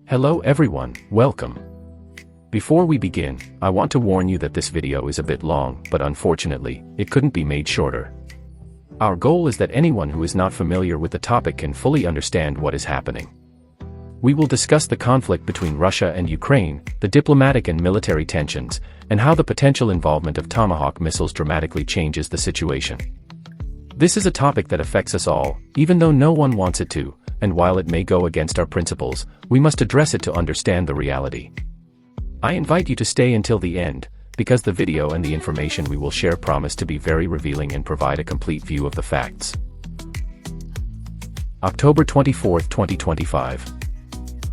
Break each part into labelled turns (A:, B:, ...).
A: Hello everyone, welcome. Before we begin, I want to warn you that this video is a bit long, but unfortunately, it couldn't be made shorter. Our goal is that anyone who is not familiar with the topic can fully understand what is happening. We will discuss the conflict between Russia and Ukraine, the diplomatic and military tensions, and how the potential involvement of Tomahawk missiles dramatically changes the situation. This is a topic that affects us all, even though no one wants it to, and while it may go against our principles, we must address it to understand the reality. I invite you to stay until the end, because the video and the information we will share promise to be very revealing and provide a complete view of the facts. October 24, 2025.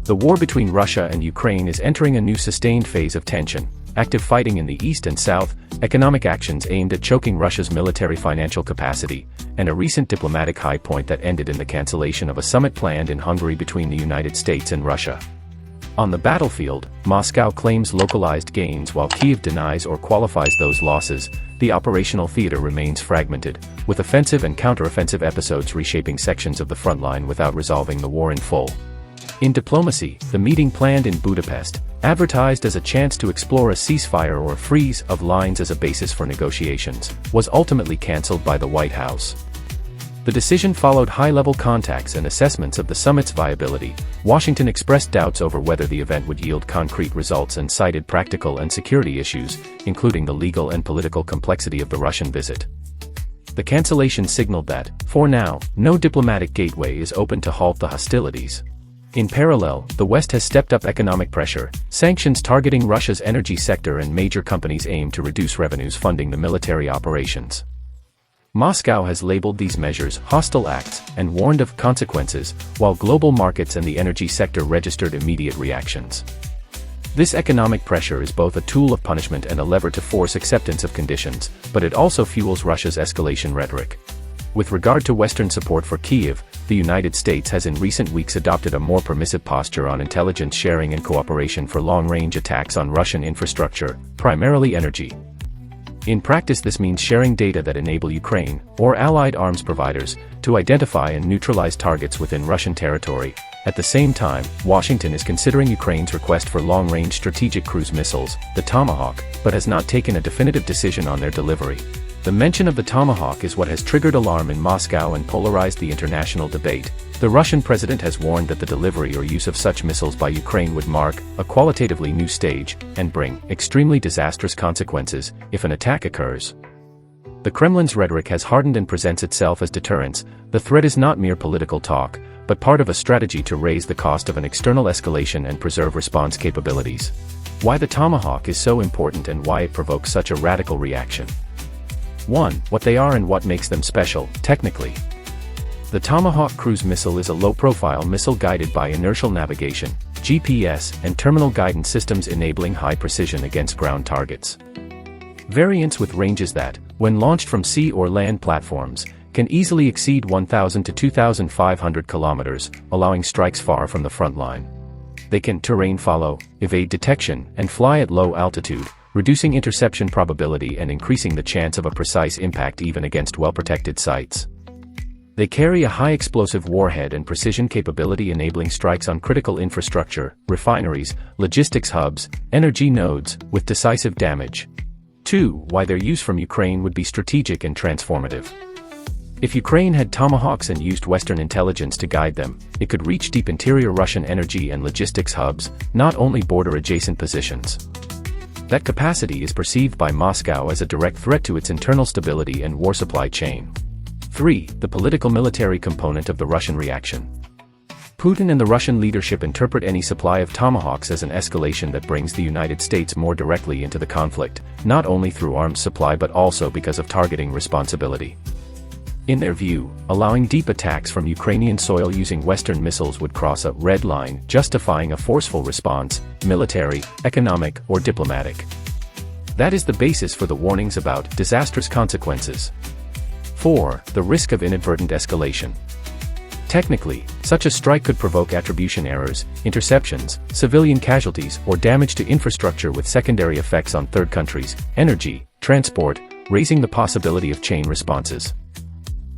A: The war between Russia and Ukraine is entering a new sustained phase of tension, active fighting in the east and south, economic actions aimed at choking Russia's military financial capacity, and a recent diplomatic high point that ended in the cancellation of a summit planned in Hungary between the United States and Russia. On the battlefield, Moscow claims localized gains while Kyiv denies or qualifies those losses. The operational theater remains fragmented, with offensive and counteroffensive episodes reshaping sections of the front line without resolving the war in full. In diplomacy, the meeting planned in Budapest, advertised as a chance to explore a ceasefire or a freeze of lines as a basis for negotiations, was ultimately cancelled by the White House. The decision followed high-level contacts and assessments of the summit's viability. Washington expressed doubts over whether the event would yield concrete results and cited practical and security issues, including the legal and political complexity of the Russian visit. The cancellation signaled that, for now, no diplomatic gateway is open to halt the hostilities. In parallel, the West has stepped up economic pressure. Sanctions targeting Russia's energy sector and major companies aim to reduce revenues funding the military operations. Moscow has labeled these measures hostile acts and warned of consequences, while global markets and the energy sector registered immediate reactions. This economic pressure is both a tool of punishment and a lever to force acceptance of conditions, but it also fuels Russia's escalation rhetoric. With regard to Western support for Kyiv, the United States has in recent weeks adopted a more permissive posture on intelligence sharing and cooperation for long-range attacks on Russian infrastructure, primarily energy. In practice, this means sharing data that enable Ukraine, or allied arms providers, to identify and neutralize targets within Russian territory. At the same time, Washington is considering Ukraine's request for long-range strategic cruise missiles, the Tomahawk, but has not taken a definitive decision on their delivery. The mention of the Tomahawk is what has triggered alarm in Moscow and polarized the international debate. The Russian president has warned that the delivery or use of such missiles by Ukraine would mark a qualitatively new stage and bring extremely disastrous consequences if an attack occurs. The Kremlin's rhetoric has hardened and presents itself as deterrence. The threat is not mere political talk, but part of a strategy to raise the cost of an external escalation and preserve response capabilities. Why the Tomahawk is so important and why it provokes such a radical reaction. 1. What they are and what makes them special, technically. The Tomahawk cruise missile is a low-profile missile guided by inertial navigation, GPS, and terminal guidance systems enabling high precision against ground targets. Variants with ranges that, when launched from sea or land platforms, can easily exceed 1,000 to 2,500 kilometers, allowing strikes far from the front line. They can terrain follow, evade detection, and fly at low altitude, reducing interception probability and increasing the chance of a precise impact even against well-protected sites. They carry a high explosive warhead and precision capability enabling strikes on critical infrastructure, refineries, logistics hubs, energy nodes, with decisive damage. 2. Why their use from Ukraine would be strategic and transformative. If Ukraine had Tomahawks and used Western intelligence to guide them, it could reach deep interior Russian energy and logistics hubs, not only border-adjacent positions. That capacity is perceived by Moscow as a direct threat to its internal stability and war supply chain. 3. The political-military component of the Russian reaction. Putin and the Russian leadership interpret any supply of Tomahawks as an escalation that brings the United States more directly into the conflict, not only through arms supply but also because of targeting responsibility. In their view, allowing deep attacks from Ukrainian soil using Western missiles would cross a red line, justifying a forceful response, military, economic, or diplomatic. That is the basis for the warnings about disastrous consequences. 4. The risk of inadvertent escalation. Technically, such a strike could provoke attribution errors, interceptions, civilian casualties, or damage to infrastructure with secondary effects on third countries, energy, transport, raising the possibility of chain responses.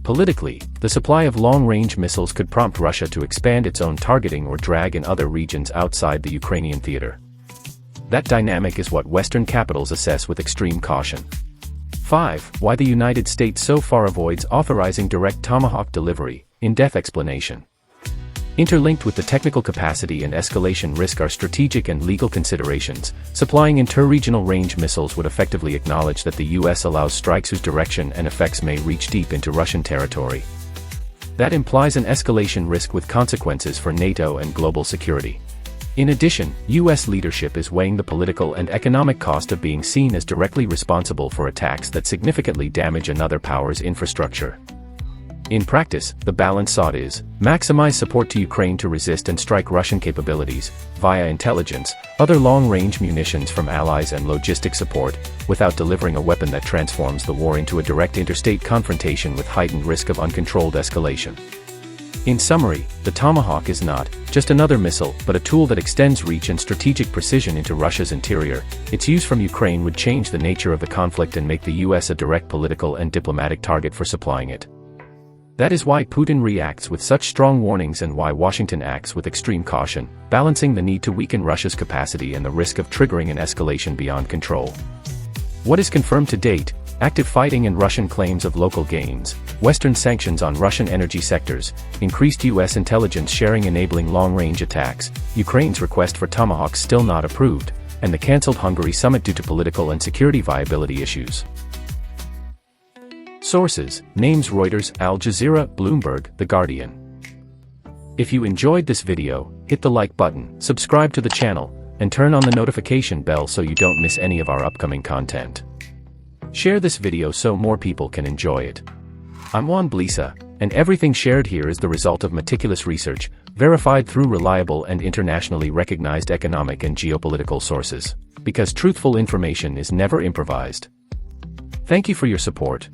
A: Politically, the supply of long-range missiles could prompt Russia to expand its own targeting or drag in other regions outside the Ukrainian theater. That dynamic is what Western capitals assess with extreme caution. 5. Why the United States so far avoids authorizing direct Tomahawk delivery. In-depth explanation. Interlinked with the technical capacity and escalation risk are strategic and legal considerations. Supplying inter-regional range missiles would effectively acknowledge that the US allows strikes whose direction and effects may reach deep into Russian territory. That implies an escalation risk with consequences for NATO and global security. In addition, US leadership is weighing the political and economic cost of being seen as directly responsible for attacks that significantly damage another power's infrastructure. In practice, the balance sought is, maximize support to Ukraine to resist and strike Russian capabilities, via intelligence, other long-range munitions from allies and logistic support, without delivering a weapon that transforms the war into a direct interstate confrontation with heightened risk of uncontrolled escalation. In summary, the Tomahawk is not just another missile, but a tool that extends reach and strategic precision into Russia's interior. Its use from Ukraine would change the nature of the conflict and make the US a direct political and diplomatic target for supplying it. That is why Putin reacts with such strong warnings and why Washington acts with extreme caution, balancing the need to weaken Russia's capacity and the risk of triggering an escalation beyond control. What is confirmed to date? Active fighting and Russian claims of local gains, Western sanctions on Russian energy sectors, increased US intelligence sharing enabling long-range attacks, Ukraine's request for Tomahawks still not approved, and the cancelled Hungary summit due to political and security viability issues. Sources: names Reuters, Al Jazeera, Bloomberg, The Guardian. If you enjoyed this video, hit the like button, subscribe to the channel, and turn on the notification bell so you don't miss any of our upcoming content. Share this video so more people can enjoy it. I'm Juan Blisa, and everything shared here is the result of meticulous research, verified through reliable and internationally recognized economic and geopolitical sources. Because truthful information is never improvised. Thank you for your support.